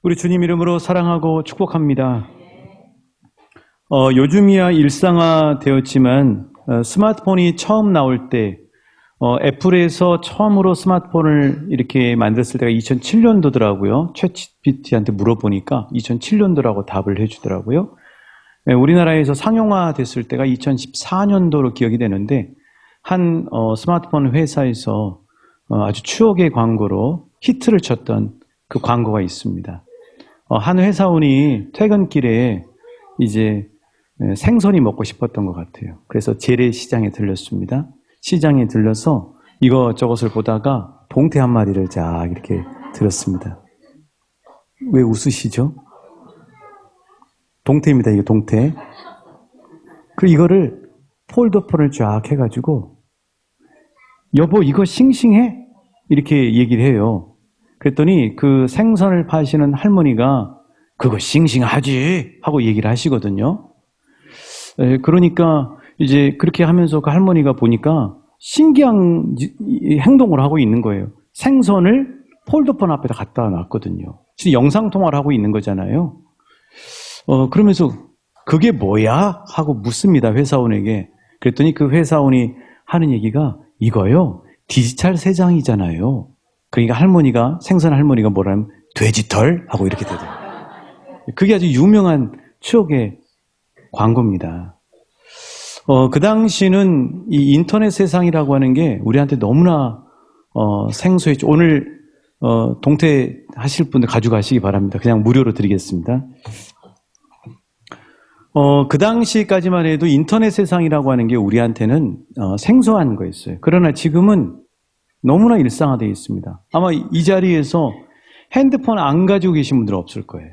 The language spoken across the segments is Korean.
우리 주님 이름으로 사랑하고 축복합니다. 요즘이야 일상화되었지만 스마트폰이 처음 나올 때 애플에서 처음으로 스마트폰을 이렇게 만들었을 때가 2007년도더라고요. 챗GPT한테 물어보니까 2007년도라고 답을 해주더라고요. 우리나라에서 상용화됐을 때가 2014년도로 기억이 되는데 한 스마트폰 회사에서 아주 추억의 광고로 히트를 쳤던 그 광고가 있습니다. 한 회사원이 퇴근길에 이제 생선이 먹고 싶었던 것 같아요. 그래서 재래시장에 들렸습니다. 시장에 들려서 이것저것을 보다가 동태 한 마리를 쫙 이렇게 들었습니다. 왜 웃으시죠? 동태입니다. 이게 동태. 그리고 이거를 폴더폰을 쫙 해가지고 여보 이거 싱싱해? 이렇게 얘기를 해요. 그랬더니 그 생선을 파시는 할머니가 그거 싱싱하지 하고 얘기를 하시거든요. 그러니까 이제 그렇게 하면서 그 할머니가 보니까 신기한 행동을 하고 있는 거예요. 생선을 폴더폰 앞에다 갖다 놨거든요. 지금 영상통화를 하고 있는 거잖아요. 그러면서 그게 뭐야? 하고 묻습니다. 회사원에게. 그랬더니 그 회사원이 하는 얘기가 이거요. 디지털 세장이잖아요. 그러니까 할머니가 생선 할머니가 뭐라면 돼지털? 하고 이렇게 되더라고요. 그게 아주 유명한 추억의 광고입니다. 그 당시는 이 인터넷 세상이라고 하는 게 우리한테 너무나 생소했죠. 오늘 동태 하실 분들 가져가시기 바랍니다. 그냥 무료로 드리겠습니다. 그 당시까지만 해도 인터넷 세상이라고 하는 게 우리한테는 생소한 거였어요. 그러나 지금은 너무나 일상화되어 있습니다. 아마 이 자리에서 핸드폰 안 가지고 계신 분들은 없을 거예요.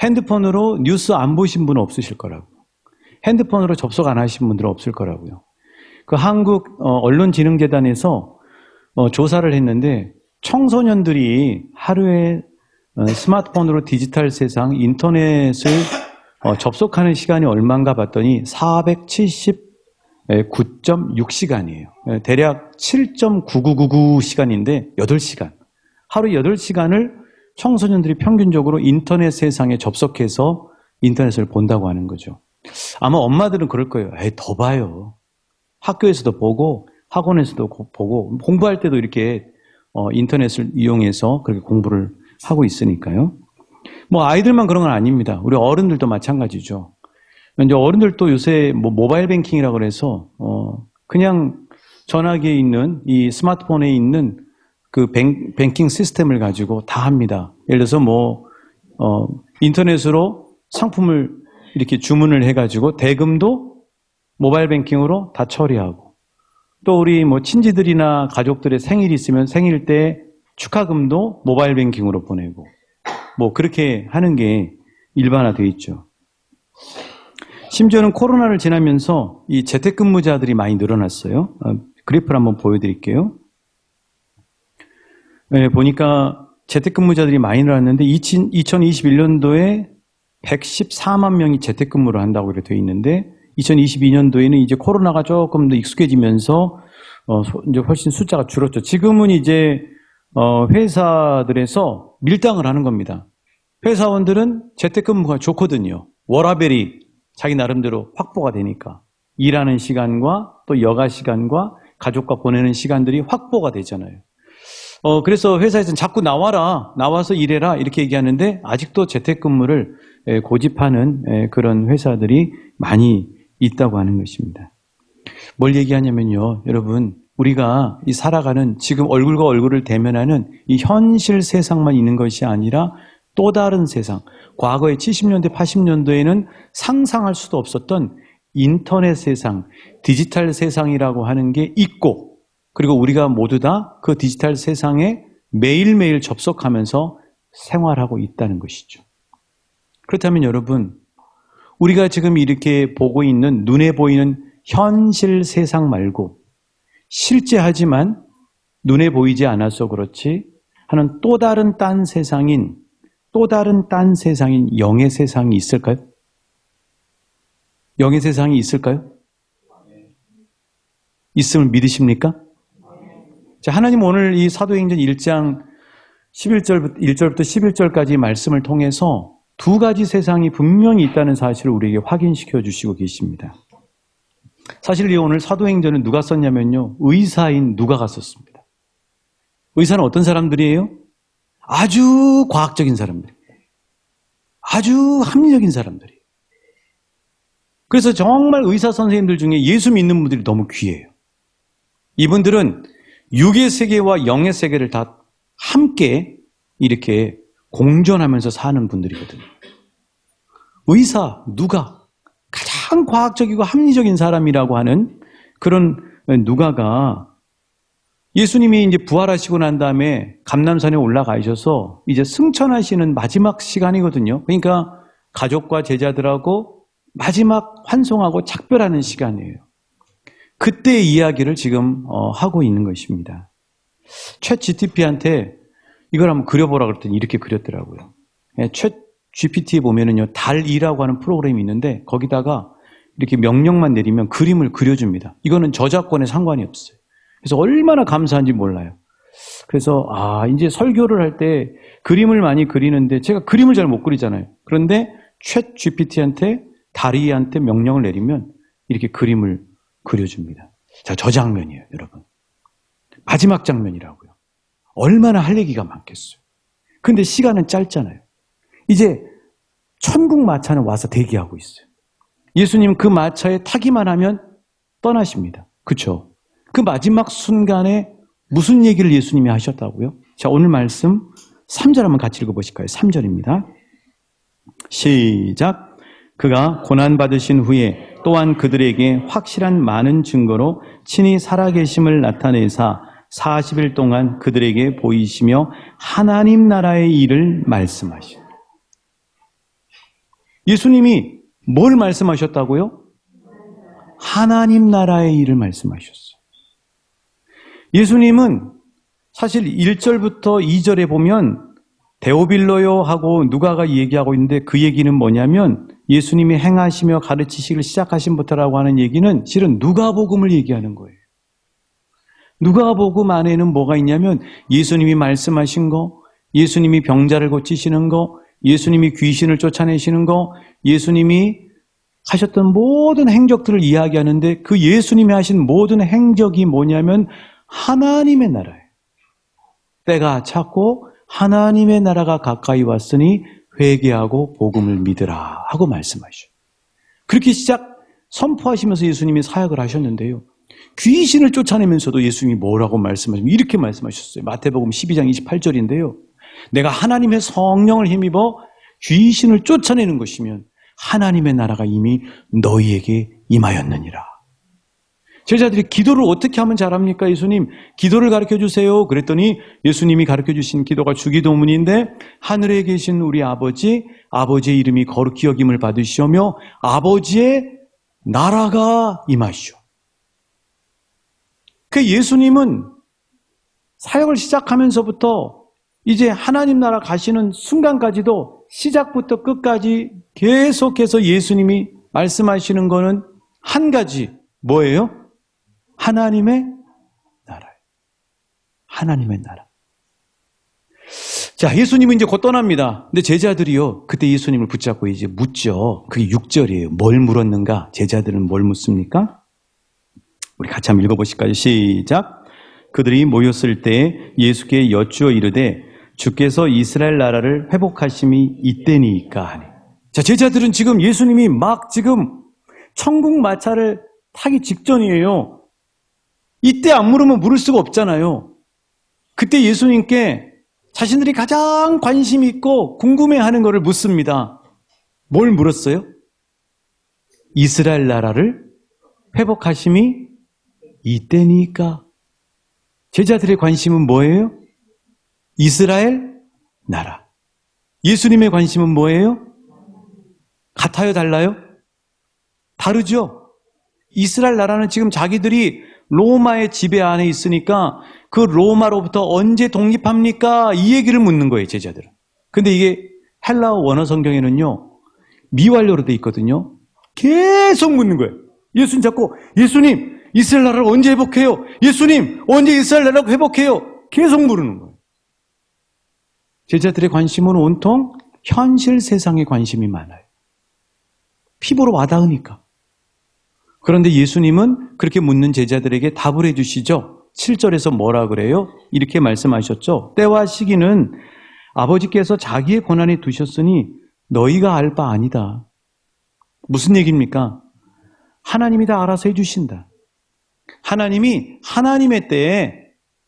핸드폰으로 뉴스 안 보신 분은 없으실 거라고요. 핸드폰으로 접속 안 하신 분들은 없을 거라고요. 그 한국 언론진흥재단에서 조사를 했는데 청소년들이 하루에 스마트폰으로 디지털 세상, 인터넷을 접속하는 시간이 얼마인가 봤더니 479.6시간이에요. 대략 7.9999시간인데 8시간. 하루 8시간을 청소년들이 평균적으로 인터넷 세상에 접속해서 인터넷을 본다고 하는 거죠. 아마 엄마들은 그럴 거예요. 더 봐요. 학교에서도 보고 학원에서도 보고 공부할 때도 이렇게 인터넷을 이용해서 그렇게 공부를 하고 있으니까요. 뭐 아이들만 그런 건 아닙니다. 우리 어른들도 마찬가지죠. 이제 어른들도 요새 모바일 뱅킹이라고 그래서 그냥 전화기에 있는 이 스마트폰에 있는 그 뱅킹 시스템을 가지고 다 합니다. 예를 들어서 인터넷으로 상품을 이렇게 주문을 해가지고 대금도 모바일 뱅킹으로 다 처리하고 또 우리 친지들이나 가족들의 생일이 있으면 생일 때 축하금도 모바일 뱅킹으로 보내고 그렇게 하는 게 일반화되어 있죠. 심지어는 코로나를 지나면서 이 재택근무자들이 많이 늘어났어요. 그래프를 한번 보여드릴게요. 보니까 재택근무자들이 많이 늘어났는데 2021년도에 114만 명이 재택근무를 한다고 이렇게 되어 있는데 2022년도에는 이제 코로나가 조금 더 익숙해지면서 이제 훨씬 숫자가 줄었죠. 지금은 이제 회사들에서 밀당을 하는 겁니다. 회사원들은 재택근무가 좋거든요. 워라밸이 자기 나름대로 확보가 되니까 일하는 시간과 또 여가 시간과 가족과 보내는 시간들이 확보가 되잖아요. 그래서 회사에서는 자꾸 나와서 일해라 이렇게 얘기하는데 아직도 재택근무를 고집하는 그런 회사들이 많이 있다고 하는 것입니다. 뭘 얘기하냐면요, 여러분 우리가 이 살아가는 지금 얼굴과 얼굴을 대면하는 이 현실 세상만 있는 것이 아니라 또 다른 세상, 과거에 70년대, 80년도에는 상상할 수도 없었던 인터넷 세상, 디지털 세상이라고 하는 게 있고 그리고 우리가 모두 다 그 디지털 세상에 매일매일 접속하면서 생활하고 있다는 것이죠. 그렇다면 여러분, 우리가 지금 이렇게 보고 있는 눈에 보이는 현실 세상 말고 실제 하지만 눈에 보이지 않아서 그렇지 하는 또 다른 딴 세상인 영의 세상이 있을까요? 영의 세상이 있을까요? 있음을 믿으십니까? 자, 하나님 오늘 이 사도행전 1장 1절부터 11절까지 말씀을 통해서 두 가지 세상이 분명히 있다는 사실을 우리에게 확인시켜 주시고 계십니다. 사실 이 오늘 사도행전은 누가 썼냐면요, 의사인 누가가 썼습니다. 의사는 어떤 사람들이에요? 아주 과학적인 사람들, 아주 합리적인 사람들이에요. 그래서 정말 의사 선생님들 중에 예수 믿는 분들이 너무 귀해요. 이분들은 육의 세계와 영의 세계를 다 함께 이렇게 공존하면서 사는 분들이거든요. 의사, 누가 가장 과학적이고 합리적인 사람이라고 하는 그런 누가가 예수님이 이제 부활하시고 난 다음에 감람산에 올라가셔서 이제 승천하시는 마지막 시간이거든요. 그러니까 가족과 제자들하고 마지막 환송하고 작별하는 시간이에요. 그때의 이야기를 지금 하고 있는 것입니다. 챗 GTP한테 이걸 한번 그려보라 그랬더니 이렇게 그렸더라고요. 챗 GPT에 보면은요, 달2라고 하는 프로그램이 있는데 거기다가 이렇게 명령만 내리면 그림을 그려줍니다. 이거는 저작권에 상관이 없어요. 그래서 얼마나 감사한지 몰라요. 그래서 이제 설교를 할 때 그림을 많이 그리는데 제가 그림을 잘 못 그리잖아요. 그런데 챗 GPT한테 달2한테 명령을 내리면 이렇게 그림을 그려줍니다. 자, 저 장면이에요, 여러분. 마지막 장면이라고요. 얼마나 할 얘기가 많겠어요. 근데 시간은 짧잖아요. 이제 천국 마차는 와서 대기하고 있어요. 예수님 그 마차에 타기만 하면 떠나십니다. 그렇죠? 그 마지막 순간에 무슨 얘기를 예수님이 하셨다고요? 자, 오늘 말씀 3절 한번 같이 읽어보실까요? 3절입니다. 시작. 그가 고난받으신 후에 또한 그들에게 확실한 많은 증거로 친히 살아계심을 나타내사 40일 동안 그들에게 보이시며 하나님 나라의 일을 말씀하시오. 예수님이 뭘 말씀하셨다고요? 하나님 나라의 일을 말씀하셨어요. 예수님은 사실 1절부터 2절에 보면 데오빌로요 하고 누가가 얘기하고 있는데 그 얘기는 뭐냐면 예수님이 행하시며 가르치시기를 시작하신부터라고 하는 얘기는 실은 누가복음을 얘기하는 거예요. 누가복음 안에는 뭐가 있냐면 예수님이 말씀하신 거, 예수님이 병자를 고치시는 거, 예수님이 귀신을 쫓아내시는 거, 예수님이 하셨던 모든 행적들을 이야기하는데 그 예수님이 하신 모든 행적이 뭐냐면 하나님의 나라예요. 때가 찼고 하나님의 나라가 가까이 왔으니 회개하고 복음을 믿으라 하고 말씀하셔요. 그렇게 선포하시면서 예수님이 사역을 하셨는데요. 귀신을 쫓아내면서도 예수님이 뭐라고 말씀하시면 이렇게 말씀하셨어요. 마태복음 12장 28절인데요. 내가 하나님의 성령을 힘입어 귀신을 쫓아내는 것이면 하나님의 나라가 이미 너희에게 임하였느니라. 제자들이 기도를 어떻게 하면 잘합니까? 예수님, 기도를 가르쳐 주세요. 그랬더니 예수님이 가르쳐 주신 기도가 주기도문인데 하늘에 계신 우리 아버지, 아버지의 이름이 거룩히 여김을 받으시오며 아버지의 나라가 임하시오. 그 예수님은 사역을 시작하면서부터 이제 하나님 나라 가시는 순간까지도 시작부터 끝까지 계속해서 예수님이 말씀하시는 거는 한 가지, 뭐예요? 하나님의 나라예요. 하나님의 나라. 자, 예수님은 이제 곧 떠납니다. 근데 제자들이요, 그때 예수님을 붙잡고 이제 묻죠. 그게 6절이에요. 뭘 물었는가? 제자들은 뭘 묻습니까? 우리 같이 한번 읽어보실까요? 시작. 그들이 모였을 때 예수께 여쭈어 이르되 주께서 이스라엘 나라를 회복하심이 이때니까 하니. 자, 제자들은 지금 예수님이 막 지금 천국 마차를 타기 직전이에요. 이때 안 물으면 물을 수가 없잖아요. 그때 예수님께 자신들이 가장 관심 있고 궁금해하는 것을 묻습니다. 뭘 물었어요? 이스라엘 나라를 회복하심이 이때니까. 제자들의 관심은 뭐예요? 이스라엘 나라. 예수님의 관심은 뭐예요? 같아요, 달라요? 다르죠? 이스라엘 나라는 지금 자기들이 로마의 지배 안에 있으니까 그 로마로부터 언제 독립합니까? 이 얘기를 묻는 거예요, 제자들은. 근데 이게 헬라어 원어 성경에는요, 미완료로 돼 있거든요. 계속 묻는 거예요. 예수님 자꾸, 예수님, 이스라엘 나라를 언제 회복해요? 예수님, 언제 이스라엘 나라를 회복해요? 계속 물는 거예요. 제자들의 관심은 온통 현실 세상에 관심이 많아요. 피부로 와닿으니까. 그런데 예수님은 그렇게 묻는 제자들에게 답을 해주시죠. 7절에서 뭐라 그래요? 이렇게 말씀하셨죠. 때와 시기는 아버지께서 자기의 권한에 두셨으니 너희가 알 바 아니다. 무슨 얘기입니까? 하나님이 다 알아서 해주신다. 하나님이 하나님의 때에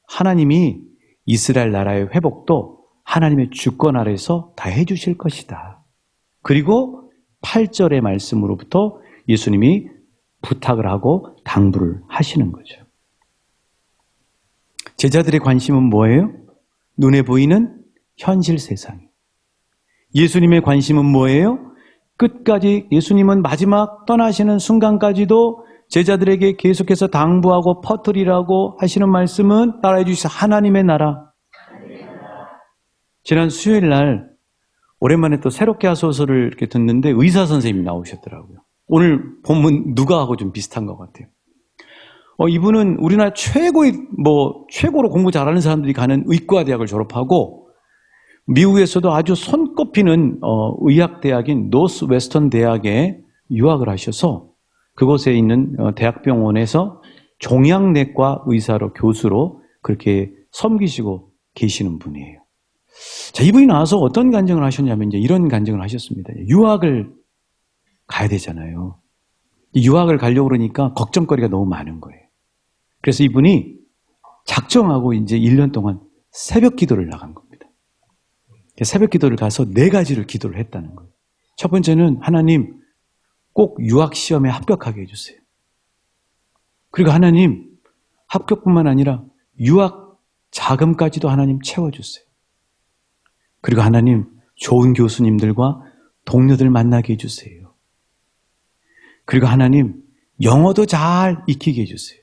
하나님이 이스라엘 나라의 회복도 하나님의 주권 아래서 다 해주실 것이다. 그리고 8절의 말씀으로부터 예수님이 부탁을 하고 당부를 하시는 거죠. 제자들의 관심은 뭐예요? 눈에 보이는 현실 세상. 예수님의 관심은 뭐예요? 끝까지 예수님은 마지막 떠나시는 순간까지도 제자들에게 계속해서 당부하고 퍼뜨리라고 하시는 말씀은 따라해 주시죠. 하나님의 나라. 지난 수요일 날 오랜만에 또 새롭게 하소서를 이렇게 듣는데 의사 선생님이 나오셨더라고요. 오늘 본문 누가하고 좀 비슷한 것 같아요. 이분은 우리나라 최고로 공부 잘하는 사람들이 가는 의과대학을 졸업하고 미국에서도 아주 손꼽히는 의학대학인 노스 웨스턴 대학에 유학을 하셔서 그곳에 있는 대학병원에서 종양내과 의사로 교수로 그렇게 섬기시고 계시는 분이에요. 자, 이분이 나와서 어떤 간증을 하셨냐면 이제 이런 간증을 하셨습니다. 유학을 가야 되잖아요. 유학을 가려고 그러니까 걱정거리가 너무 많은 거예요. 그래서 이분이 작정하고 이제 1년 동안 새벽 기도를 나간 겁니다. 새벽 기도를 가서 4가지를 기도를 했다는 거예요. 첫 번째는 하나님 꼭 유학 시험에 합격하게 해주세요. 그리고 하나님 합격뿐만 아니라 유학 자금까지도 하나님 채워주세요. 그리고 하나님 좋은 교수님들과 동료들 만나게 해주세요. 그리고 하나님 영어도 잘 익히게 해주세요.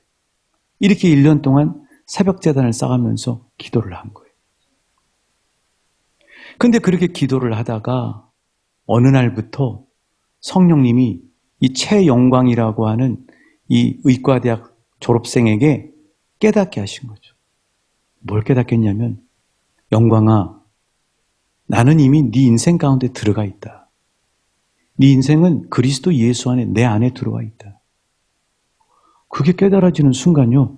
이렇게 1년 동안 새벽 제단을 쌓으면서 기도를 한 거예요. 근데 그렇게 기도를 하다가 어느 날부터 성령님이 이 최영광이라고 하는 이 의과대학 졸업생에게 깨닫게 하신 거죠. 뭘 깨닫겠냐면 영광아, 나는 이미 네 인생 가운데 들어가 있다. 네 인생은 그리스도 예수 안에 내 안에 들어와 있다. 그게 깨달아지는 순간요.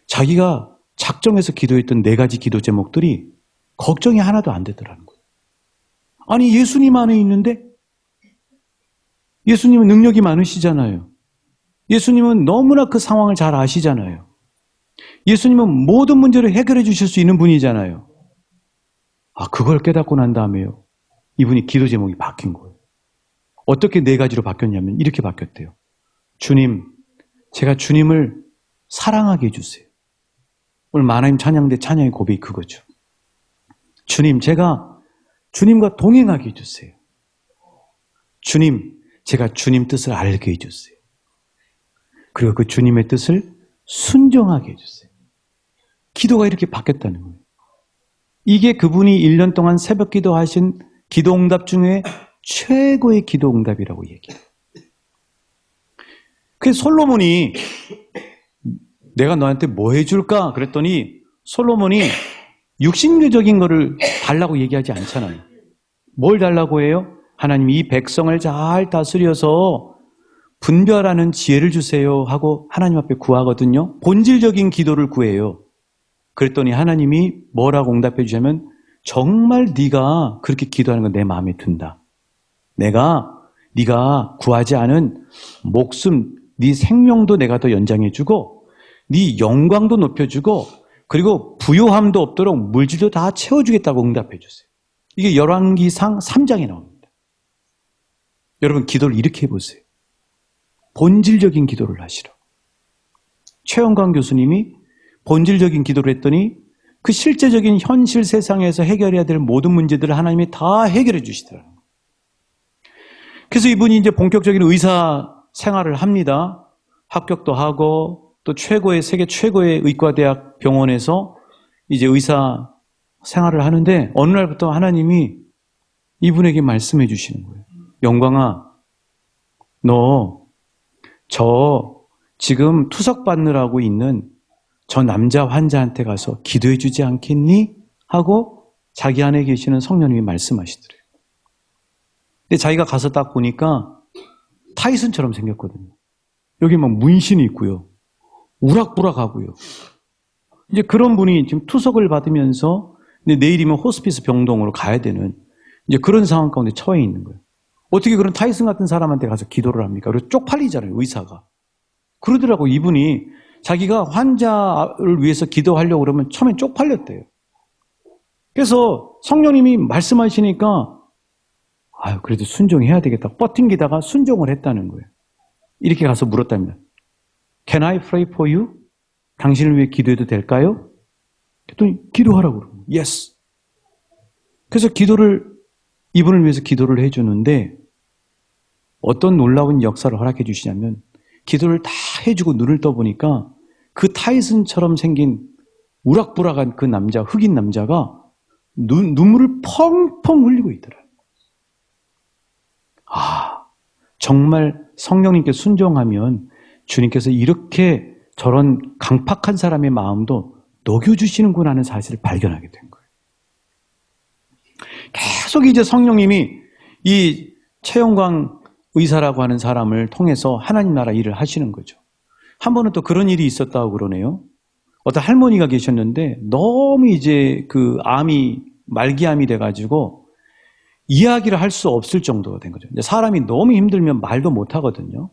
자기가 작정해서 기도했던 4가지 기도 제목들이 걱정이 하나도 안 되더라는 거예요. 아니 예수님 안에 있는데 예수님은 능력이 많으시잖아요. 예수님은 너무나 그 상황을 잘 아시잖아요. 예수님은 모든 문제를 해결해 주실 수 있는 분이잖아요. 그걸 깨닫고 난 다음에요. 이분이 기도 제목이 바뀐 거예요. 어떻게 4가지로 바뀌었냐면 이렇게 바뀌었대요. 주님, 제가 주님을 사랑하게 해주세요. 오늘 만화임 찬양대 찬양의 고백이 그거죠. 주님, 제가 주님과 동행하게 해주세요. 주님, 제가 주님 뜻을 알게 해주세요. 그리고 그 주님의 뜻을 순종하게 해주세요. 기도가 이렇게 바뀌었다는 거예요. 이게 그분이 1년 동안 새벽 기도하신 기도응답 중에 최고의 기도응답이라고 얘기해요. 그래서 솔로몬이 내가 너한테 뭐 해줄까? 그랬더니 솔로몬이 육신적인 거를 달라고 얘기하지 않잖아요. 뭘 달라고 해요? 하나님 이 백성을 잘 다스려서 분별하는 지혜를 주세요 하고 하나님 앞에 구하거든요. 본질적인 기도를 구해요. 그랬더니 하나님이 뭐라고 응답해 주냐면 정말 네가 그렇게 기도하는 건 내 마음에 든다. 네가 구하지 않은 목숨, 네 생명도 내가 더 연장해 주고 네 영광도 높여주고 그리고 부요함도 없도록 물질도 다 채워주겠다고 응답해 주세요. 이게 열왕기상 3장에 나옵니다. 여러분 기도를 이렇게 해보세요. 본질적인 기도를 하시라. 최영광 교수님이 본질적인 기도를 했더니 그 실제적인 현실 세상에서 해결해야 될 모든 문제들을 하나님이 다 해결해 주시더라고요. 그래서 이분이 이제 본격적인 의사 생활을 합니다. 합격도 하고 또 세계 최고의 의과대학 병원에서 이제 의사 생활을 하는데 어느 날부터 하나님이 이분에게 말씀해 주시는 거예요. 영광아, 너 저 지금 투석받느라고 있는 저 남자 환자한테 가서 기도해 주지 않겠니? 하고 자기 안에 계시는 성령님이 말씀하시더래요. 근데 자기가 가서 딱 보니까 타이슨처럼 생겼거든요. 여기 막 문신이 있고요. 우락부락하고요. 이제 그런 분이 지금 투석을 받으면서 내일이면 호스피스 병동으로 가야 되는 이제 그런 상황 가운데 처해 있는 거예요. 어떻게 그런 타이슨 같은 사람한테 가서 기도를 합니까? 그리고 쪽팔리잖아요, 의사가. 그러더라고, 이분이 자기가 환자를 위해서 기도하려고 그러면 처음엔 쪽팔렸대요. 그래서 성령님이 말씀하시니까 아유, 그래도 순종해야 되겠다. 뻗팅기다가 순종을 했다는 거예요. 이렇게 가서 물었답니다. Can I pray for you? 당신을 위해 기도해도 될까요? 그랬더니 기도하라고 그러고 Yes. 그래서 이분을 위해서 기도를 해주는데 어떤 놀라운 역사를 허락해 주시냐면 기도를 다 해주고 눈을 떠보니까 그 타이슨처럼 생긴 우락부락한 그 남자, 흑인 남자가 눈물을 펑펑 흘리고 있더라. 정말 성령님께 순종하면 주님께서 이렇게 저런 강팍한 사람의 마음도 녹여주시는구나 하는 사실을 발견하게 된 거예요. 계속 이제 성령님이 이 최영광 의사라고 하는 사람을 통해서 하나님 나라 일을 하시는 거죠. 한 번은 또 그런 일이 있었다고 그러네요. 어떤 할머니가 계셨는데 너무 이제 그 말기암이 돼가지고 이야기를 할 수 없을 정도가 된 거죠. 사람이 너무 힘들면 말도 못 하거든요.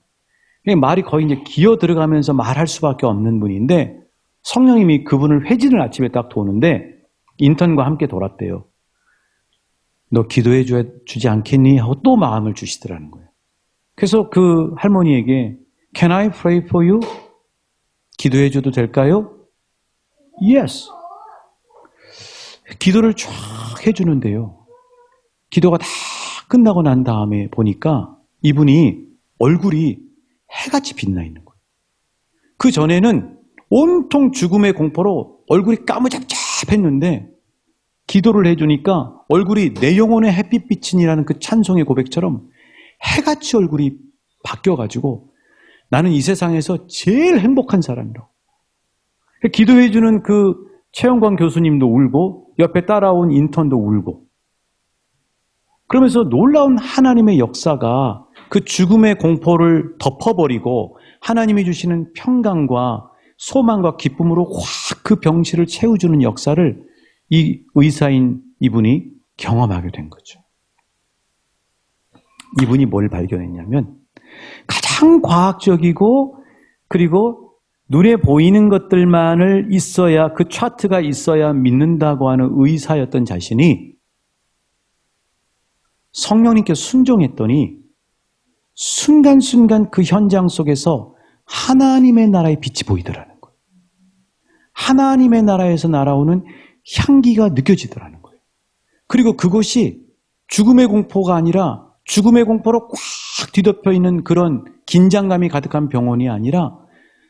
말이 거의 이제 기어 들어가면서 말할 수밖에 없는 분인데 성령님이 그분을 회진을 아침에 딱 도는데 인턴과 함께 돌았대요. 너 기도해 주지 않겠니? 하고 또 마음을 주시더라는 거예요. 그래서 그 할머니에게 Can I pray for you? 기도해 줘도 될까요? Yes. 기도를 쫙 해주는데요. 기도가 다 끝나고 난 다음에 보니까 이분이 얼굴이 해같이 빛나 있는 거예요. 그 전에는 온통 죽음의 공포로 얼굴이 까무잡잡했는데 기도를 해주니까 얼굴이 내 영혼의 햇빛 비친이라는 그 찬송의 고백처럼 해같이 얼굴이 바뀌어가지고 나는 이 세상에서 제일 행복한 사람이라고. 기도해주는 그 최영광 교수님도 울고 옆에 따라온 인턴도 울고 그러면서 놀라운 하나님의 역사가 그 죽음의 공포를 덮어버리고 하나님이 주시는 평강과 소망과 기쁨으로 확 그 병실을 채워주는 역사를 이 의사인 이분이 경험하게 된 거죠. 이분이 뭘 발견했냐면 가장 과학적이고 그리고 눈에 보이는 것들만을 있어야 그 차트가 있어야 믿는다고 하는 의사였던 자신이 성령님께 순종했더니 순간순간 그 현장 속에서 하나님의 나라의 빛이 보이더라는 거예요. 하나님의 나라에서 날아오는 향기가 느껴지더라는 거예요. 그리고 그것이 죽음의 공포가 아니라 죽음의 공포로 꽉 뒤덮여 있는 그런 긴장감이 가득한 병원이 아니라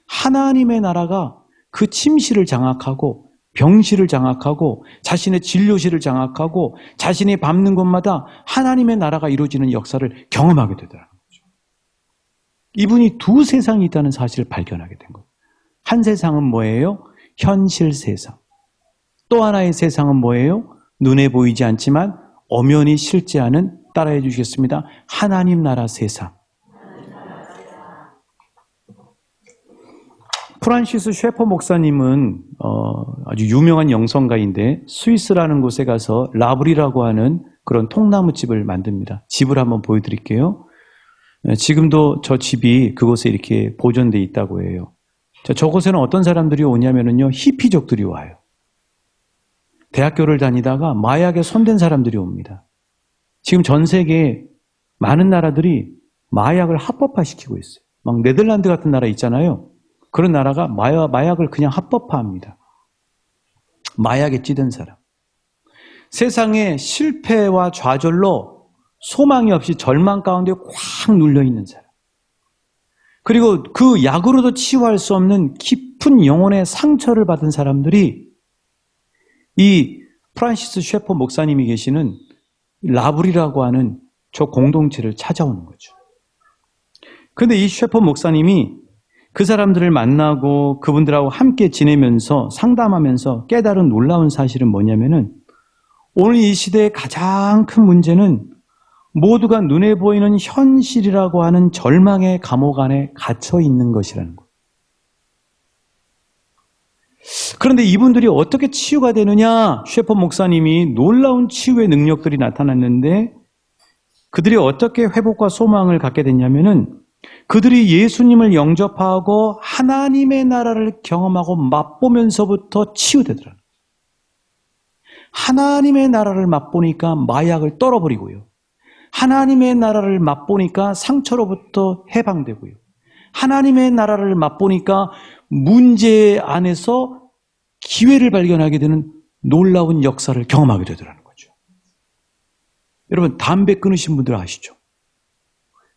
하나님의 나라가 그 침실을 장악하고 병실을 장악하고 자신의 진료실을 장악하고 자신이 밟는 곳마다 하나님의 나라가 이루어지는 역사를 경험하게 되더라는 거죠. 이분이 두 세상이 있다는 사실을 발견하게 된 거예요. 한 세상은 뭐예요? 현실 세상. 또 하나의 세상은 뭐예요? 눈에 보이지 않지만 엄연히 실제하는, 따라해 주시겠습니다. 하나님 나라 세상. 프란시스 셰퍼 목사님은 아주 유명한 영성가인데 스위스라는 곳에 가서 라브리라고 하는 그런 통나무집을 만듭니다. 집을 한번 보여드릴게요. 지금도 저 집이 그곳에 이렇게 보존되어 있다고 해요. 저곳에는 어떤 사람들이 오냐면요, 히피족들이 와요. 대학교를 다니다가 마약에 손댄 사람들이 옵니다. 지금 전 세계 많은 나라들이 마약을 합법화시키고 있어요. 막 네덜란드 같은 나라 있잖아요. 그런 나라가 마약을 그냥 합법화합니다. 마약에 찌든 사람. 세상의 실패와 좌절로 소망이 없이 절망 가운데 꽉 눌려있는 사람. 그리고 그 약으로도 치유할 수 없는 깊은 영혼의 상처를 받은 사람들이 이 프란시스 셰퍼 목사님이 계시는 라브리라고 하는 저 공동체를 찾아오는 거죠. 그런데 이 셰퍼 목사님이 그 사람들을 만나고 그분들하고 함께 지내면서 상담하면서 깨달은 놀라운 사실은 뭐냐면은 오늘 이 시대의 가장 큰 문제는 모두가 눈에 보이는 현실이라고 하는 절망의 감옥 안에 갇혀 있는 것이라는 거예요. 그런데 이분들이 어떻게 치유가 되느냐? 셰퍼 목사님이 놀라운 치유의 능력들이 나타났는데 그들이 어떻게 회복과 소망을 갖게 됐냐면은 그들이 예수님을 영접하고 하나님의 나라를 경험하고 맛보면서부터 치유되더라고요. 하나님의 나라를 맛보니까 마약을 떨어버리고요. 하나님의 나라를 맛보니까 상처로부터 해방되고요. 하나님의 나라를 맛보니까 문제 안에서 기회를 발견하게 되는 놀라운 역사를 경험하게 되더라는 거죠. 여러분, 담배 끊으신 분들 아시죠?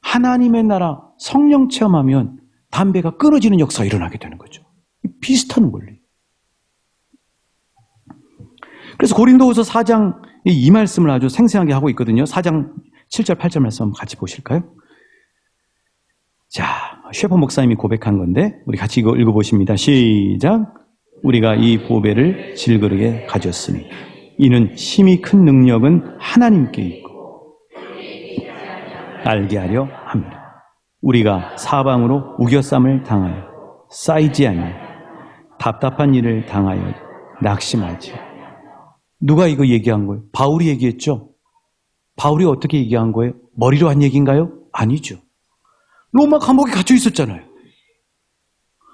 하나님의 나라 성령 체험하면 담배가 끊어지는 역사가 일어나게 되는 거죠. 비슷한 원리. 그래서 고린도후서 4장 이 말씀을 아주 생생하게 하고 있거든요. 4장 7절 8절 말씀 한번 같이 보실까요? 자, 셰퍼 목사님이 고백한 건데 우리 같이 이거 읽어보십니다. 시작. 우리가 이 보배를 질그릇에 가졌으니 이는 심히 큰 능력은 하나님께 있고 알게 하려 합니다. 우리가 사방으로 우겨쌈을 당하여 쌓이지 않냐 답답한 일을 당하여 낙심하지. 누가 이거 얘기한 거예요? 바울이 얘기했죠. 바울이 어떻게 얘기한 거예요? 머리로 한 얘기인가요? 아니죠. 로마 감옥에 갇혀 있었잖아요.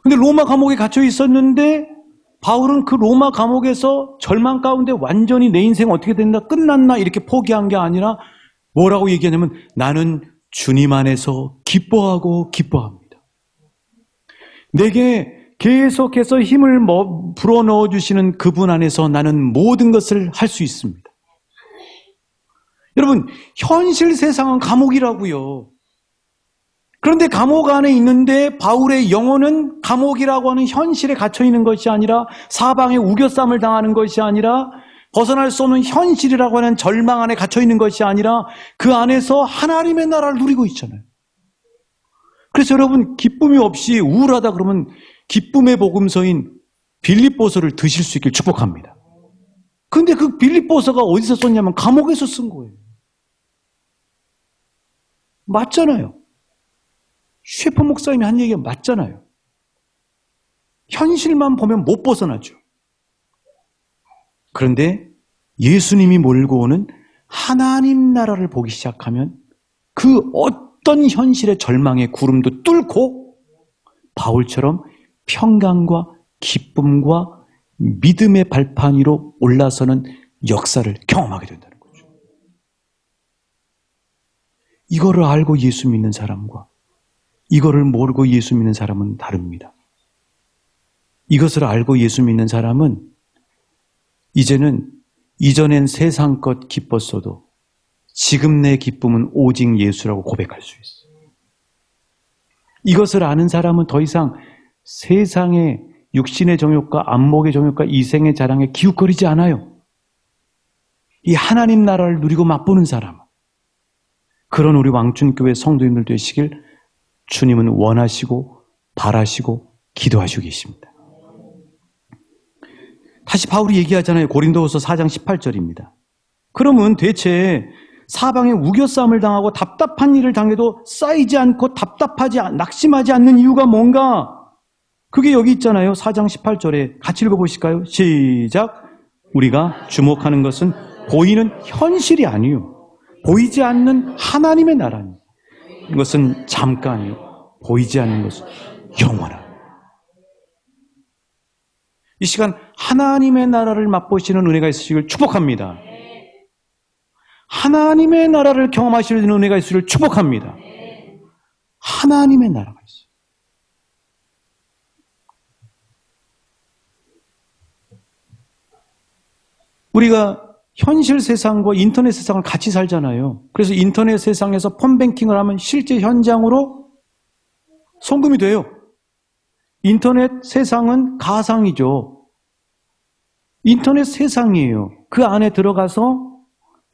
근데 로마 감옥에 갇혀 있었는데 바울은 그 로마 감옥에서 절망 가운데 완전히 내 인생 어떻게 된다, 끝났나 이렇게 포기한 게 아니라 뭐라고 얘기하냐면 나는 주님 안에서 기뻐하고 기뻐합니다. 내게 계속해서 힘을 불어넣어 주시는 그분 안에서 나는 모든 것을 할 수 있습니다. 여러분, 현실 세상은 감옥이라고요. 그런데 감옥 안에 있는데 바울의 영혼은 감옥이라고 하는 현실에 갇혀 있는 것이 아니라 사방에 우겨쌈을 당하는 것이 아니라 벗어날 수 없는 현실이라고 하는 절망 안에 갇혀 있는 것이 아니라 그 안에서 하나님의 나라를 누리고 있잖아요. 그래서 여러분, 기쁨이 없이 우울하다 그러면 기쁨의 복음서인 빌립보서를 드실 수 있길 축복합니다. 근데 그 빌립보서가 어디서 썼냐면 감옥에서 쓴 거예요. 맞잖아요. 셰퍼 목사님이 한 얘기가 맞잖아요. 현실만 보면 못 벗어나죠. 그런데 예수님이 몰고 오는 하나님 나라를 보기 시작하면 그 어떤 현실의 절망의 구름도 뚫고 바울처럼 평강과 기쁨과 믿음의 발판 위로 올라서는 역사를 경험하게 된다는 거죠. 이거를 알고 예수 믿는 사람과 이거를 모르고 예수 믿는 사람은 다릅니다. 이것을 알고 예수 믿는 사람은 이제는 이전엔 세상 것 기뻤어도 지금 내 기쁨은 오직 예수라고 고백할 수 있어요. 이것을 아는 사람은 더 이상 세상의 육신의 정욕과 안목의 정욕과 이생의 자랑에 기웃거리지 않아요. 이 하나님 나라를 누리고 맛보는 사람, 그런 우리 왕춘교회 성도님들 되시길 주님은 원하시고 바라시고 기도하시고 계십니다. 다시 바울이 얘기하잖아요. 고린도후서 4장 18절입니다. 그러면 대체 사방에 우겨쌈을 당하고 답답한 일을 당해도 쌓이지 않고 낙심하지 않는 이유가 뭔가? 그게 여기 있잖아요. 4장 18절에 같이 읽어보실까요? 시작. 우리가 주목하는 것은 보이는 현실이 아니요 보이지 않는 하나님의 나라니 이것은 잠깐이요 보이지 않는 것은 영원하다. 이 시간 하나님의 나라를 맛보시는 은혜가 있으시길 축복합니다. 하나님의 나라를 경험하시는 은혜가 있으시길 축복합니다. 하나님의 나라가 있어요. 우리가 현실 세상과 인터넷 세상을 같이 살잖아요. 그래서 인터넷 세상에서 폰뱅킹을 하면 실제 현장으로 송금이 돼요. 인터넷 세상은 가상이죠. 인터넷 세상이에요. 그 안에 들어가서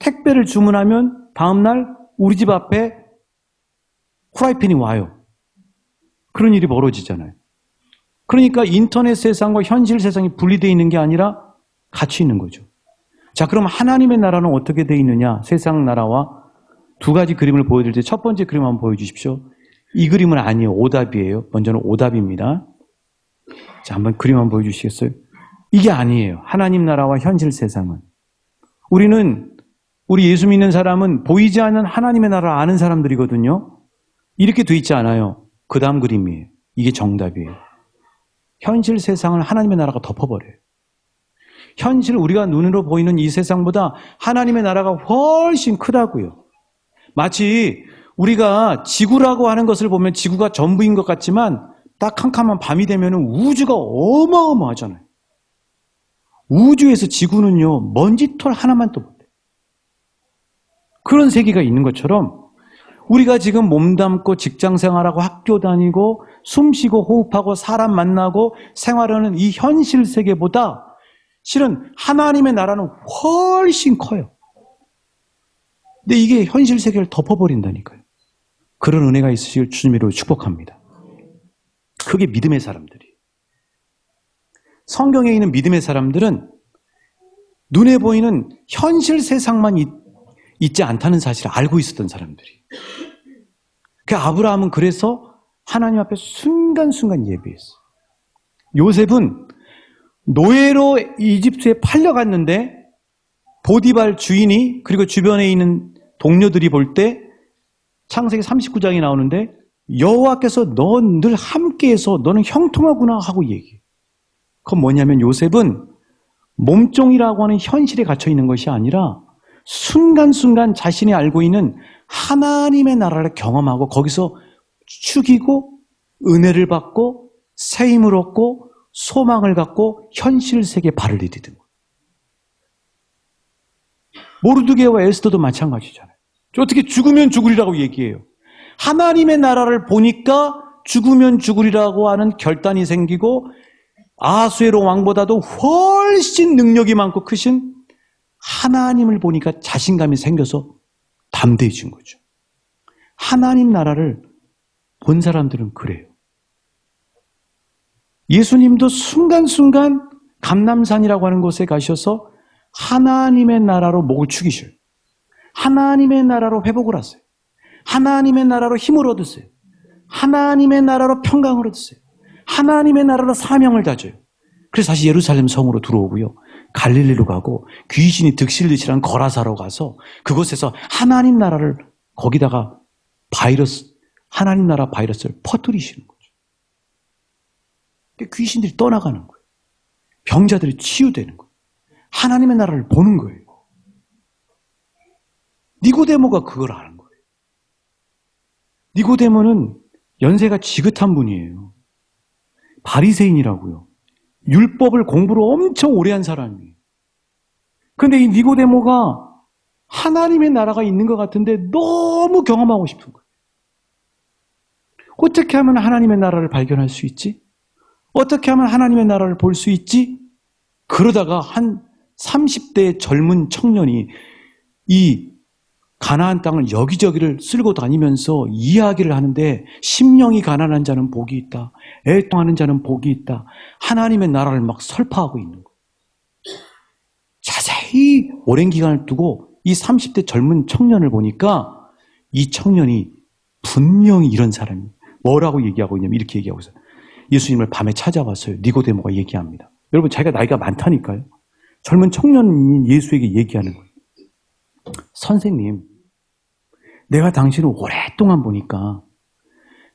택배를 주문하면 다음날 우리 집 앞에 후라이팬이 와요. 그런 일이 벌어지잖아요. 그러니까 인터넷 세상과 현실 세상이 분리되어 있는 게 아니라 같이 있는 거죠. 자, 그럼 하나님의 나라는 어떻게 돼 있느냐? 세상 나라와 두 가지 그림을 보여드릴 때 첫 번째 그림 한번 보여주십시오. 이 그림은 아니에요. 오답이에요. 먼저는 오답입니다. 자, 한번 그림 한번 보여주시겠어요? 이게 아니에요. 하나님 나라와 현실 세상은. 우리 예수 믿는 사람은 보이지 않는 하나님의 나라를 아는 사람들이거든요. 이렇게 돼 있지 않아요. 그 다음 그림이에요. 이게 정답이에요. 현실 세상을 하나님의 나라가 덮어버려요. 현실 우리가 눈으로 보이는 이 세상보다 하나님의 나라가 훨씬 크다고요. 마치 우리가 지구라고 하는 것을 보면 지구가 전부인 것 같지만 딱 캄캄한 밤이 되면 우주가 어마어마하잖아요. 우주에서 지구는요, 먼지털 하나만 또 못해요. 그런 세계가 있는 것처럼 우리가 지금 몸담고 직장생활하고 학교 다니고 숨쉬고 호흡하고 사람 만나고 생활하는 이 현실 세계보다 실은 하나님의 나라는 훨씬 커요. 근데 이게 현실 세계를 덮어버린다니까요. 그런 은혜가 있으시길 주님으로 축복합니다. 그게 믿음의 사람들이에요. 성경에 있는 믿음의 사람들은 눈에 보이는 현실 세상만 있지 않다는 사실을 알고 있었던 사람들이에요. 그 아브라함은 그래서 하나님 앞에 순간순간 예배했어요. 요셉은 노예로 이집트에 팔려갔는데 보디발 주인이 그리고 주변에 있는 동료들이 볼 때 창세기 39장이 나오는데 여호와께서 너 늘 함께해서 너는 형통하구나 하고 얘기해요. 그건 뭐냐면 요셉은 몸종이라고 하는 현실에 갇혀 있는 것이 아니라 순간순간 자신이 알고 있는 하나님의 나라를 경험하고 거기서 축이고 은혜를 받고 새 힘을 얻고 소망을 갖고 현실 세계에 발을 디디는 거예요. 모르드게와 에스더도 마찬가지잖아요. 어떻게 죽으면 죽으리라고 얘기해요. 하나님의 나라를 보니까 죽으면 죽으리라고 하는 결단이 생기고 아수에로 왕보다도 훨씬 능력이 많고 크신 하나님을 보니까 자신감이 생겨서 담대해진 거죠. 하나님 나라를 본 사람들은 그래요. 예수님도 순간순간 감람산이라고 하는 곳에 가셔서 하나님의 나라로 목을 축이셔요. 하나님의 나라로 회복을 하세요. 하나님의 나라로 힘을 얻으세요. 하나님의 나라로 평강을 얻으세요. 하나님의 나라로 사명을 다져요. 그래서 다시 예루살렘 성으로 들어오고요. 갈릴리로 가고 귀신이 득실득실한 거라사로 가서 그곳에서 하나님 나라를 거기다가 하나님 나라 바이러스를 퍼뜨리시는 거죠. 귀신들이 떠나가는 거예요. 병자들이 치유되는 거예요. 하나님의 나라를 보는 거예요. 니고데모가 그걸 아는 거예요. 니고데모는 연세가 지긋한 분이에요. 바리새인이라고요. 율법을 공부를 엄청 오래 한 사람이에요. 그런데 이 니고데모가 하나님의 나라가 있는 것 같은데 너무 경험하고 싶은 거예요. 어떻게 하면 하나님의 나라를 발견할 수 있지? 어떻게 하면 하나님의 나라를 볼 수 있지? 그러다가 한 30대의 젊은 청년이 이 가나안 땅을 여기저기를 쓸고 다니면서 이야기를 하는데 심령이 가난한 자는 복이 있다. 애통하는 자는 복이 있다. 하나님의 나라를 막 설파하고 있는 거예요. 자세히 오랜 기간을 두고 이 30대 젊은 청년을 보니까 이 청년이 분명히 이런 사람이 뭐라고 얘기하고 있냐면 이렇게 얘기하고 있어요. 예수님을 밤에 찾아왔어요. 니고데모가 얘기합니다. 여러분 자기가 나이가 많다니까요. 젊은 청년이 예수에게 얘기하는 거예요. 선생님, 내가 당신을 오랫동안 보니까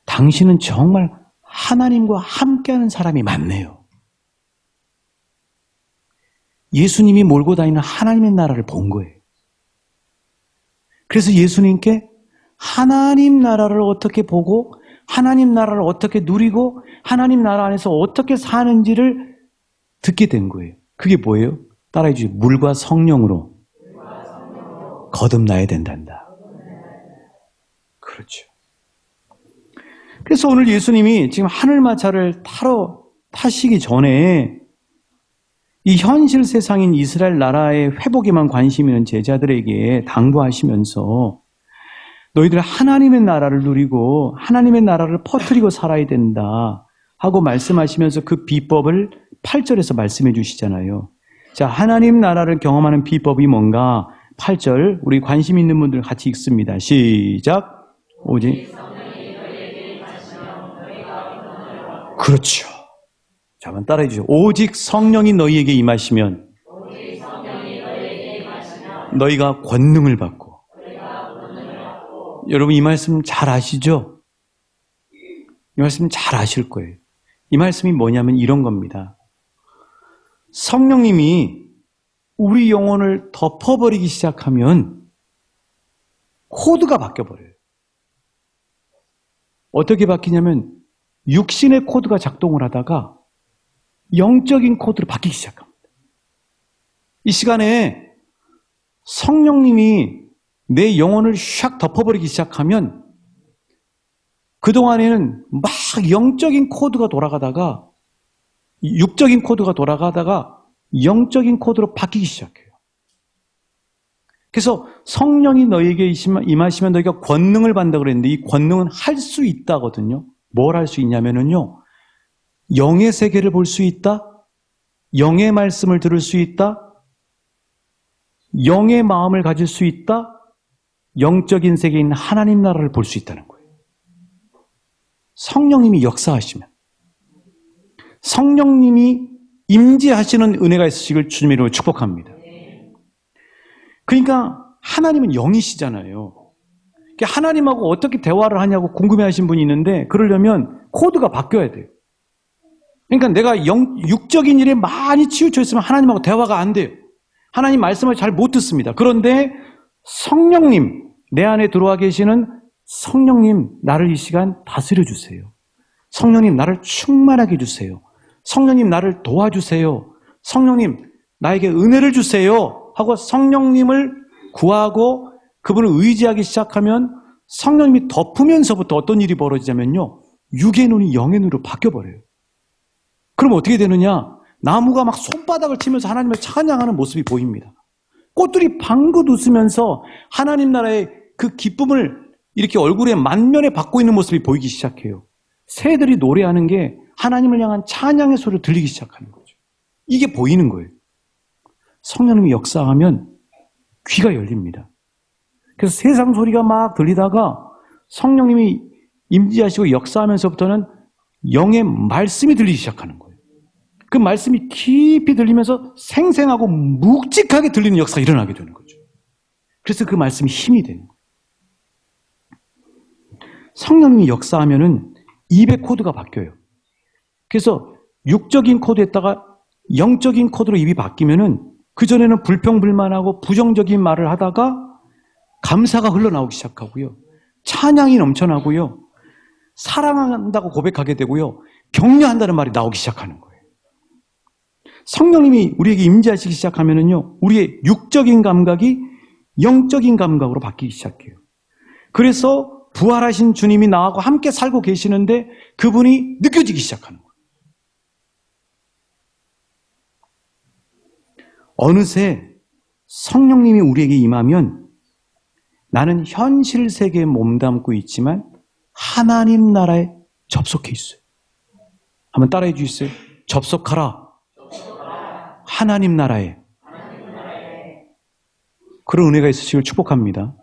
당신은 정말 하나님과 함께하는 사람이 많네요. 예수님이 몰고 다니는 하나님의 나라를 본 거예요. 그래서 예수님께 하나님 나라를 어떻게 보고 하나님 나라를 어떻게 누리고 하나님 나라 안에서 어떻게 사는지를 듣게 된 거예요. 그게 뭐예요? 따라해 주세요. 물과 성령으로 거듭나야 된단다. 그렇죠. 그래서 오늘 예수님이 지금 하늘마차를 타시기 전에 이 현실 세상인 이스라엘 나라의 회복에만 관심 있는 제자들에게 당부하시면서 너희들 하나님의 나라를 누리고 하나님의 나라를 퍼뜨리고 살아야 된다 하고 말씀하시면서 그 비법을 8절에서 말씀해 주시잖아요. 자, 하나님 나라를 경험하는 비법이 뭔가? 8절 우리 관심 있는 분들 같이 읽습니다. 시작. 오직 그렇죠. 자, 한번 따라해 주세요. 오직 성령이 너희에게 임하시면 너희가 권능을 받고. 여러분 이 말씀 잘 아시죠? 이 말씀 잘 아실 거예요. 이 말씀이 뭐냐면 이런 겁니다. 성령님이 우리 영혼을 덮어버리기 시작하면 코드가 바뀌어버려요. 어떻게 바뀌냐면 육신의 코드가 작동을 하다가 영적인 코드로 바뀌기 시작합니다. 이 시간에 성령님이 내 영혼을 샥 덮어버리기 시작하면 그동안에는 막 영적인 코드가 돌아가다가 육적인 코드가 돌아가다가 영적인 코드로 바뀌기 시작해요. 그래서 성령이 너희에게 임하시면 너희가 권능을 받는다 그랬는데 이 권능은 할 수 있다거든요. 뭘 할 수 있냐면요. 영의 세계를 볼 수 있다. 영의 말씀을 들을 수 있다. 영의 마음을 가질 수 있다. 영적인 세계에 있는 하나님 나라를 볼 수 있다는 거예요. 성령님이 역사하시면 성령님이 임재하시는 은혜가 있으시길 주님의 이름으로 축복합니다. 그러니까 하나님은 영이시잖아요. 하나님하고 어떻게 대화를 하냐고 궁금해하신 분이 있는데 그러려면 코드가 바뀌어야 돼요. 그러니까 내가 육적인 일에 많이 치우쳐 있으면 하나님하고 대화가 안 돼요. 하나님 말씀을 잘 못 듣습니다. 그런데 성령님, 내 안에 들어와 계시는 성령님, 나를 이 시간 다스려 주세요. 성령님, 나를 충만하게 해주세요. 성령님, 나를 도와주세요. 성령님, 나에게 은혜를 주세요. 하고 성령님을 구하고 그분을 의지하기 시작하면 성령님이 덮으면서부터 어떤 일이 벌어지냐면요. 육의 눈이 영의 눈으로 바뀌어버려요. 그럼 어떻게 되느냐? 나무가 막 손바닥을 치면서 하나님을 찬양하는 모습이 보입니다. 꽃들이 방긋 웃으면서 하나님 나라의 그 기쁨을 이렇게 얼굴에 만면에 받고 있는 모습이 보이기 시작해요. 새들이 노래하는 게 하나님을 향한 찬양의 소리로 들리기 시작하는 거죠. 이게 보이는 거예요. 성령님이 역사하면 귀가 열립니다. 그래서 세상 소리가 막 들리다가 성령님이 임재하시고 역사하면서부터는 영의 말씀이 들리기 시작하는 거예요. 그 말씀이 깊이 들리면서 생생하고 묵직하게 들리는 역사가 일어나게 되는 거죠. 그래서 그 말씀이 힘이 되는 거예요. 성령님이 역사하면은 입의 코드가 바뀌어요. 그래서 육적인 코드에다가 영적인 코드로 입이 바뀌면은 그전에는 불평불만하고 부정적인 말을 하다가 감사가 흘러나오기 시작하고요. 찬양이 넘쳐나고요. 사랑한다고 고백하게 되고요. 격려한다는 말이 나오기 시작하는 거예요. 성령님이 우리에게 임재하시기 시작하면은요. 우리의 육적인 감각이 영적인 감각으로 바뀌기 시작해요. 그래서 부활하신 주님이 나하고 함께 살고 계시는데 그분이 느껴지기 시작하는 거예요. 어느새 성령님이 우리에게 임하면 나는 현실 세계에 몸담고 있지만 하나님 나라에 접속해 있어요. 한번 따라해 주시겠어요? 접속하라. 하나님 나라에. 그런 은혜가 있으시길 축복합니다.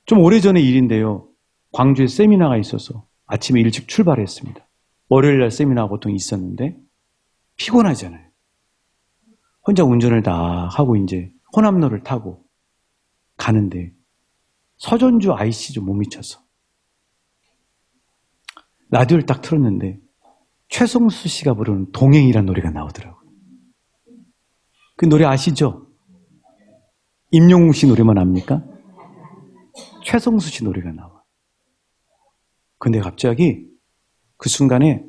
좀 오래전의 일인데요. 광주에 세미나가 있어서 아침에 일찍 출발했습니다. 월요일날 세미나가 보통 있었는데 피곤하잖아요. 혼자 운전을 다 하고 이제 호남로를 타고 가는데 서전주 IC 좀 못 미쳐서 라디오를 딱 틀었는데 최성수 씨가 부르는 동행이라는 노래가 나오더라고요. 그 노래 아시죠? 임영웅 씨 노래만 압니까? 최성수 씨 노래가 나와. 근데 갑자기 그 순간에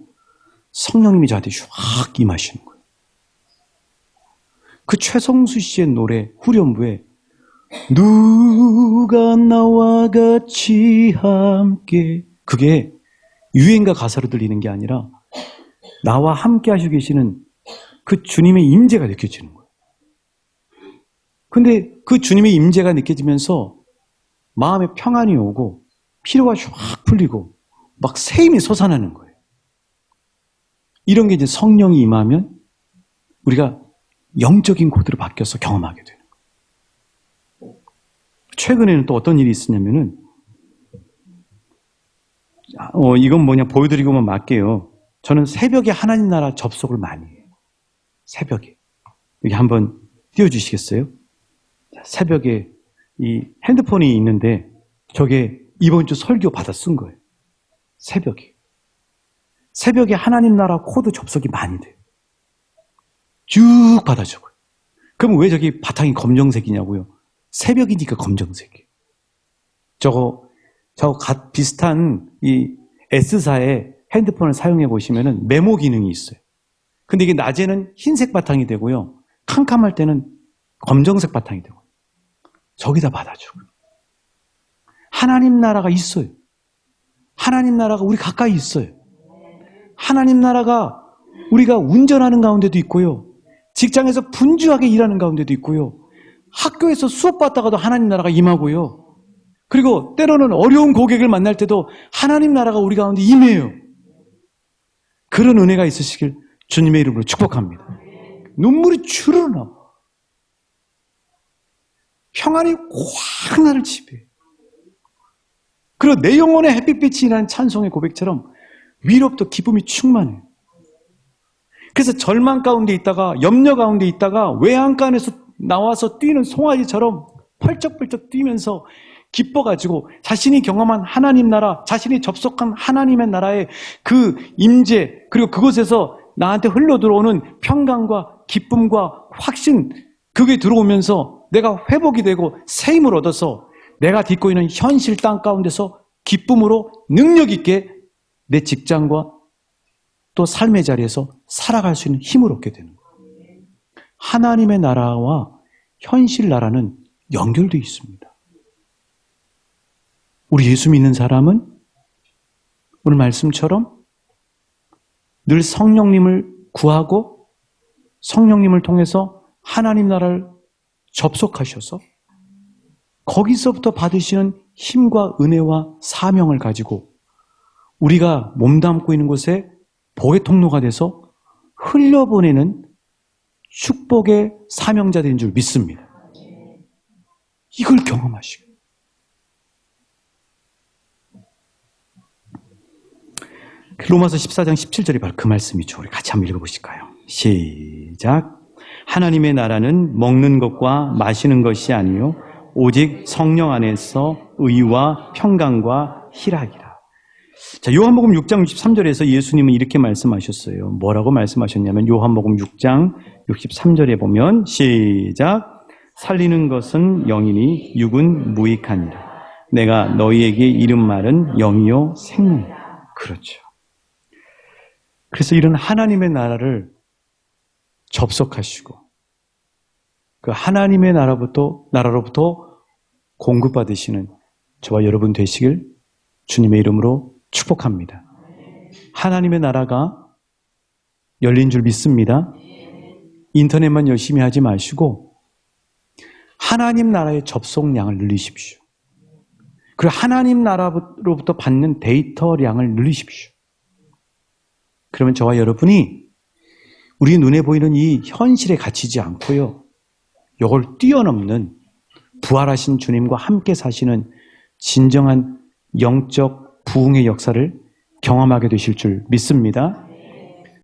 성령님이 저한테 쫙 임하시는 거예요. 그 최성수 씨의 노래 후렴부에 누가 나와 같이 함께, 그게 유행가 가사로 들리는 게 아니라 나와 함께 하시고 계시는 그 주님의 임재가 느껴지는 거예요. 근데 그 주님의 임재가 느껴지면서 마음에 평안이 오고 피로가 쫙 풀리고 막 새 힘이 솟아나는 거예요. 이런 게 이제 성령이 임하면 우리가 영적인 코드로 바뀌어서 경험하게 되는 거예요. 최근에는 또 어떤 일이 있었냐면은 이건 뭐냐 보여드리고만 말게요. 저는 새벽에 하나님 나라 접속을 많이 해요. 새벽에. 여기 한번 띄워주시겠어요? 새벽에 이 핸드폰이 있는데 저게 이번 주 설교 받아 쓴 거예요. 새벽에. 새벽에 하나님 나라 코드 접속이 많이 돼요. 쭉 받아 적어요. 그럼 왜 저기 바탕이 검정색이냐고요? 새벽이니까 검정색이에요. 저거 비슷한 이 S사의 핸드폰을 사용해 보시면은 메모 기능이 있어요. 근데 이게 낮에는 흰색 바탕이 되고요. 캄캄할 때는 검정색 바탕이 되고요. 저기다 받아줘요. 하나님 나라가 있어요. 하나님 나라가 우리 가까이 있어요. 하나님 나라가 우리가 운전하는 가운데도 있고요. 직장에서 분주하게 일하는 가운데도 있고요. 학교에서 수업 받다가도 하나님 나라가 임하고요. 그리고 때로는 어려운 고객을 만날 때도 하나님 나라가 우리 가운데 임해요. 그런 은혜가 있으시길 주님의 이름으로 축복합니다. 눈물이 주르르 나와. 평안이 확 나를 지배해요. 그리고 내 영혼의 햇빛빛이라는 찬송의 고백처럼 위로부터 기쁨이 충만해요. 그래서 절망 가운데 있다가 염려 가운데 있다가 외양간 안에서 나와서 뛰는 송아지처럼 펄쩍펄쩍 뛰면서 기뻐가지고 자신이 경험한 하나님 나라, 자신이 접속한 하나님의 나라의 그 임재, 그리고 그곳에서 나한테 흘러들어오는 평강과 기쁨과 확신, 그게 들어오면서 내가 회복이 되고 새 힘을 얻어서 내가 딛고 있는 현실 땅 가운데서 기쁨으로 능력 있게 내 직장과 또 삶의 자리에서 살아갈 수 있는 힘을 얻게 되는 거예요. 하나님의 나라와 현실 나라는 연결되어 있습니다. 우리 예수 믿는 사람은 오늘 말씀처럼 늘 성령님을 구하고 성령님을 통해서 하나님 나라를 접속하셔서 거기서부터 받으시는 힘과 은혜와 사명을 가지고 우리가 몸담고 있는 곳에 복의 통로가 돼서 흘려보내는 축복의 사명자들인 줄 믿습니다. 이걸 경험하시고 로마서 14장 17절이 바로 그 말씀이죠. 우리 같이 한번 읽어보실까요? 시작. 하나님의 나라는 먹는 것과 마시는 것이 아니요 오직 성령 안에서 의와 평강과 희락이라. 자, 요한복음 6장 63절에서 예수님은 이렇게 말씀하셨어요. 뭐라고 말씀하셨냐면 요한복음 6장 63절에 보면 시작. 살리는 것은 영이니 육은 무익하니라. 내가 너희에게 이른 말은 영이요 생명이라. 그렇죠. 그래서 이런 하나님의 나라를 접속하시고 그 하나님의 나라로부터 공급받으시는 저와 여러분 되시길 주님의 이름으로 축복합니다. 하나님의 나라가 열린 줄 믿습니다. 인터넷만 열심히 하지 마시고 하나님 나라의 접속량을 늘리십시오. 그리고 하나님 나라로부터 받는 데이터량을 늘리십시오. 그러면 저와 여러분이 우리 눈에 보이는 이 현실에 갇히지 않고요. 이걸 뛰어넘는 부활하신 주님과 함께 사시는 진정한 영적 부흥의 역사를 경험하게 되실 줄 믿습니다.